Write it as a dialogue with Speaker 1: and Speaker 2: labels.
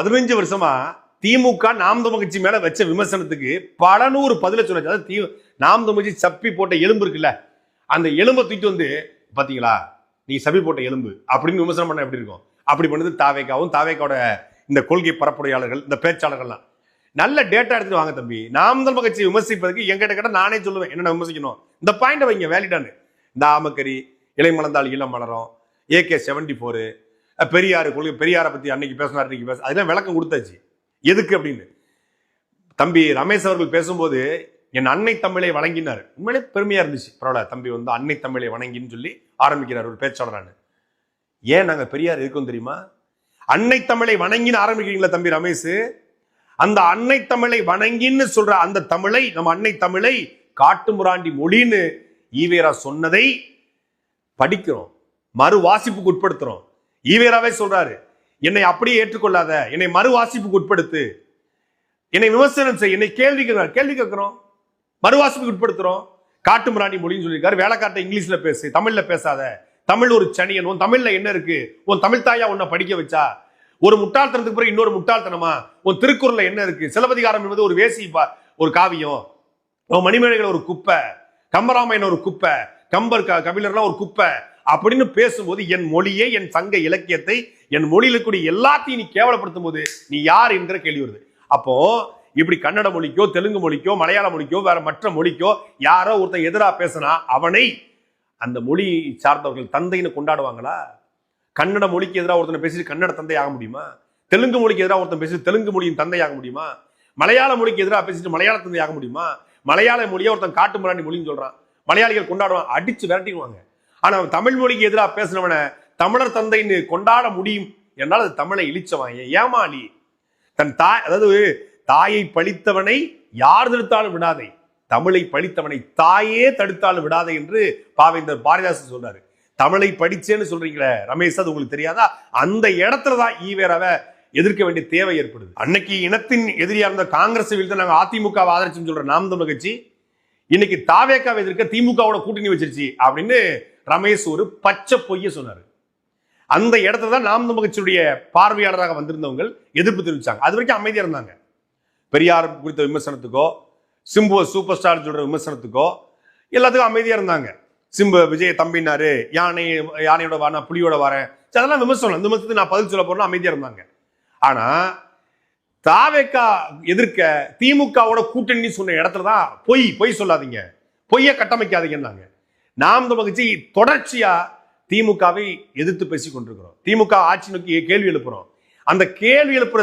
Speaker 1: 15 வருஷமா திமுக நாம் தமிழ் கட்சி மேல வச்ச விமர்சனத்துக்கு பல நூறு பதில சொன்னாச்சு. அதாவது நாம் தமிழ் கட்சி சப்பி போட்ட எலும்பு இருக்குல்ல, அந்த எலும்பை தூக்கிட்டு வந்து பாத்தீங்களா நீ சப்பி போட்ட எலும்பு அப்படின்னு விமர்சனம் பண்ண எப்படி இருக்கும்? அப்படி பண்ணது தாவேக்காவும் தாவேக்காவோட இந்த கொள்கை பரப்புரையாளர்கள், இந்த பேச்சாளர்கள்லாம். நல்ல டேட்டா எடுத்துட்டு வாங்க தம்பி. நாம் தமிழ் கட்சி விமர்சிப்பதற்கு எங்கிட்ட கேட்ட நானே சொல்லுவேன் என்னென்ன விமர்சிக்கணும். இந்த பாயிண்ட் வைங்க வேலிடான்னு. இந்த ஆமக்கரி, இலை மலர்ந்தால் இளம் மலரும், AK-74, பெரியார் கொள்கை, பெரியாரை பத்தி அன்னைக்கு பேசினார், இன்னைக்கு பேச, அதெல்லாம் விளக்கம் கொடுத்தாச்சு எதுக்கு அப்படின்னு. தம்பி ரமேஷ் அவர்கள் பேசும்போது என் அன்னை தமிழை வணங்கினார். உண்மையிலே பெருமையா இருந்துச்சு. பரவாயில்ல, தம்பி வந்து அன்னை தமிழை வணங்கின்னு சொல்லி ஆரம்பிக்கிறார் ஒரு பேச்சாளரான. ஏன் நாங்க பெரியார் இருக்கும் தெரியுமா? அன்னை தமிழை வணங்கின்னு ஆரம்பிக்கிறீங்களா தம்பி ரமேஷ்? அந்த அன்னை தமிழை வணங்கின்னு சொல்ற அந்த தமிழை, நம்ம அன்னை தமிழை காட்டு முராண்டி மொழின்னு ஈவேரா சொன்னதை படிக்கிறோம், மறு வாசிப்புக்கு உட்படுத்துறோம். ஈவேராவே சொல்றாரு, என்னை அப்படியே ஏற்றுக்கொள்ளாத, என்னை மறு வாசிப்புக்கு உட்படுத்து, என்னை விமர்சனம் செய், என்னை கேள்வி கேட்கிறோம், மறுவாசிப்புக்கு உட்படுத்துறோம். காட்டு முராண்டி மொழின்னு சொல்லியிருக்காரு. வேலைக்காட்ட இங்கிலீஷ்ல பேசு, தமிழ்ல பேசாத, தமிழ் ஒரு சனியன், உன் தமிழ்ல என்ன இருக்கு, உன் தமிழ் தாயா உன்னை படிக்க வச்சா, ஒரு முட்டாள்தனத்துக்கு பிறகு இன்னொரு முட்டாள்தனமா, உன் திருக்குறள்ல என்ன இருக்கு, சிலப்பதிகாரம் என்பது ஒரு வேசி ஒரு காவியம், உன் மணிமேகலைகள் ஒரு குப்பை, கம்பராமாயணம் ஒரு குப்பை, கம்பர் கபிலர்லாம் ஒரு குப்பை அப்படின்னு பேசும்போது என் மொழியை, என் சங்க இலக்கியத்தை, என் மொழியில கூடிய எல்லாத்தையும் நீ கேவலப்படுத்தும் போது நீ யார் என்கிற கேள்வி வருது. அப்போ இப்படி கன்னட மொழிக்கோ, தெலுங்கு மொழிக்கோ, மலையாள மொழிக்கோ, வேற மற்ற மொழிக்கோ யாரோ ஒருத்தன் எதிராக பேசினா அவனை அந்த மொழி சார்ந்தவர்கள் தந்தைன்னு கொண்டாடுவாங்களா? கன்னட மொழிக்கு எதிராக ஒருத்தனை பேசி கன்னட தந்தை ஆக முடியுமா? தெலுங்கு மொழிக்கு எதிராக ஒருத்தன் பேசி தெலுங்கு மொழியின் தந்தை ஆக முடியுமா? மலையாள மொழிக்கு எதிராக பேசிட்டு மலையாள தந்தை ஆக முடியுமா? மலையாள மொழியை ஒருத்தன் காட்டு முராண்டி மொழின்னு சொல்றான், மலையாளிகள் கொண்டாடுவான், அடிச்சு விரட்டிடுவாங்க. ஆனா தமிழ் மொழிக்கு எதிராக பேசினவனை தமிழர் தந்தைன்னு கொண்டாட முடியும் என்றால் அது தமிழை இழிச்சவன், ஏமாளி. தன் தாய், அதாவது தாயை பழித்தவனை யார் தடுத்தாலும் விடாதே, தமிழை பழித்தவனை தாயே தடுத்தாலும் விடாதே என்று பாவேந்தர் பாரதிதாசன் சொல்றாரு. தமிழை படிச்சேன்னு சொல்றீங்களே ரமேஷ், அது உங்களுக்கு தெரியாதா? அந்த இடத்துலதான் ஈவேராவை எதிர்க்க வேண்டிய தேவை ஏற்படுது. அன்னைக்கு இனத்தின் எதிரியா இருந்த காங்கிரஸ் வீழ்த்த நாங்க அதிமுக ஆதரிச்சுன்னு சொல்ற நாம் தமிழ் கட்சி இன்னைக்கு தாவேக்காவை எதிர்க்க திமுகவோட கூட்டணி வச்சிருச்சு அப்படின்னு ரமேஷ் ஒரு பச்சை பொய்ய சொன்னாரு. அந்த இடத்துல தான் நாம் தமிழ் கட்சியுடைய பார்வையாளராக வந்திருந்தவங்க எதிர்ப்பு தெரிவிச்சாங்க. அது வரைக்கும் அமைதியா இருந்தாங்க. பெரியார் குறித்த விமர்சனத்துக்கோ, சிம்பு சூப்பர் ஸ்டார் சொல்ற விமர்சனத்துக்கோ எல்லாத்துக்கும் அமைதியா இருந்தாங்க. சிம்பு விஜய் தம்பினாரு, யானையோட வாரேன், புலியோட வாரேன், அதெல்லாம் விமர்சனம். அந்த விமர்சனத்துக்கு நான் பதில் சொல்ல போறேன் அமைதியா இருந்தாங்க. ஆனா தாவேக்கா எதிர்க்க திமுகவோட கூட்டணி சொன்ன இடத்துலதான் பொய் சொல்லாதீங்க, பொய்ய கட்டமைக்காதீங்கன்னாங்க. நாம் தமிழ் கட்சி தொடர்ச்சியா திமுகவை எதிர்த்து பேசிக் கொண்டிருக்கிறோம். திமுக ஆட்சி நோக்கி கேள்வி எழுப்புறோம். அந்த கேள்வி எழுப்புற